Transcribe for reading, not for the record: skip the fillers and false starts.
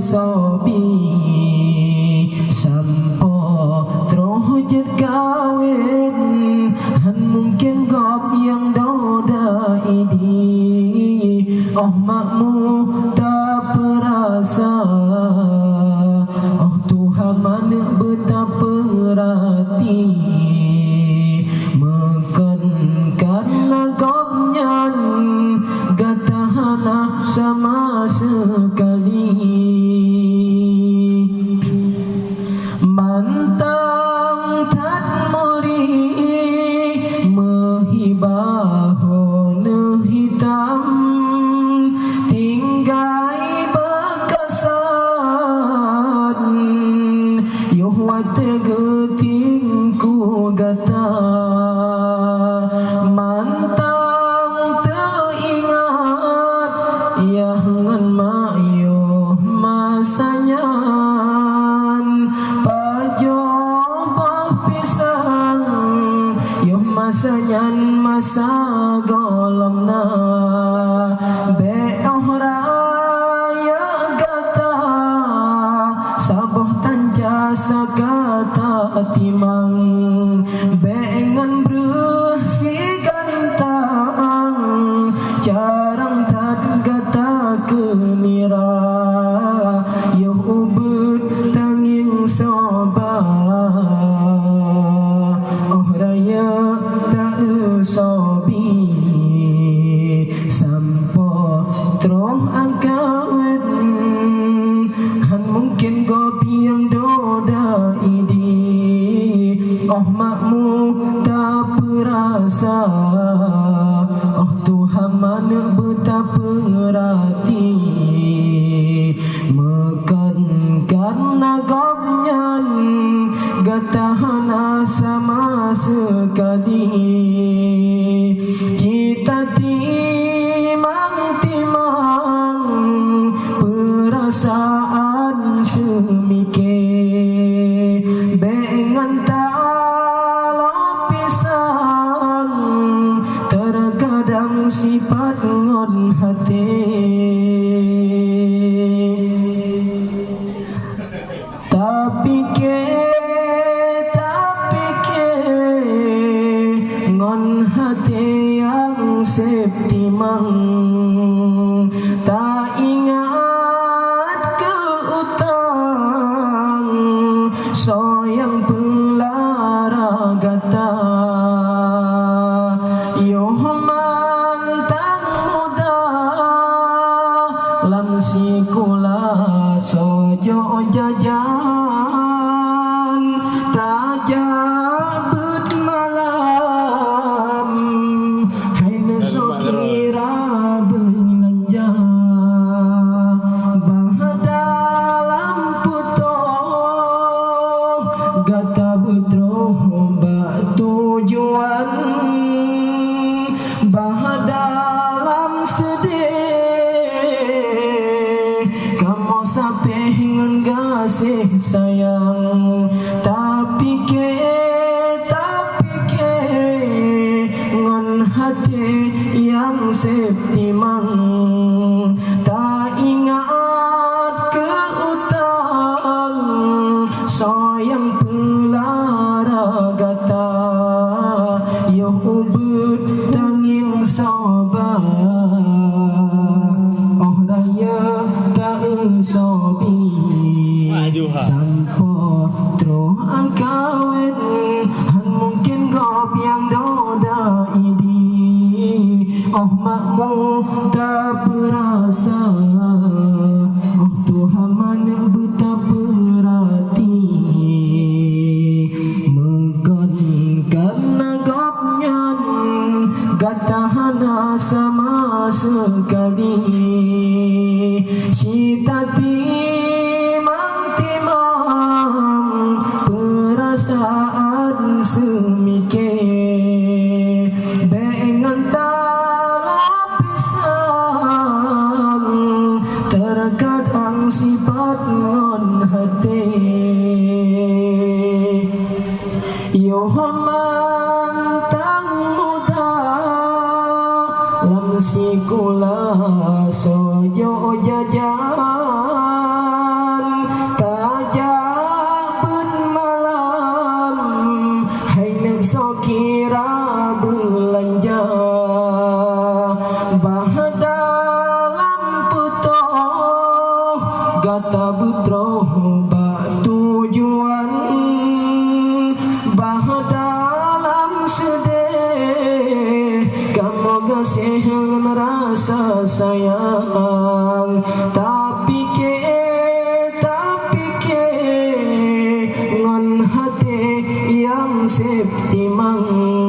sobi sampo troh jet kawin han mungkin gop yang doda ini oh makmu tak perasa oh Tuhan mana betapa rati meken karena gop nyan gatahana sama sekali mantang tat mori mehibaho hitam tinggai bekasan yuhwate getingku gata mantang teringat yangan mayo masanya masanyan masa golamna be'oh raya gata saboh tanjasa kata timang bengan bruh si gantang jarang tat gata kenira yo ubud tanging sobat oh raya sobi sampo troh angkawin han mungkin gopi yang doda ini oh makmu tak perasa oh Tuhan mana betapa rati mekan karena gopnyan gatahana sama sekali kita timang-timang perasaan semike bengan tak pisang terkadang sifat ngon hati tapi ngon hati yang septimang tak ingat ke utang soyang pelara gata yo mantang muda lam sikula sojo jajan tajabut malam haina sokira belanja bahadalam putoh gata betroh tujuan bahadalam sedih kamu sampai ngan kasih sayang tapi ke ngan hati yang septimang tak ingat ke utang soyang pelara gata yo ubud tanging sobat oh raya tak sobi sampo troh angkawin han mungkin gop yang doda ini oh makmu tak perasa oh Tuhan mana betapa rati mekan karena gopnyan gatahana sama sekali cita timang perasaan semike bengan tak pisang terkadang sifat ngon hati yo mantang muda lam sikula sojo jajan tak berterobak tujuan bah dalam sedih kamu kasih rasa sayang tapi ke ngon hati yang septi mang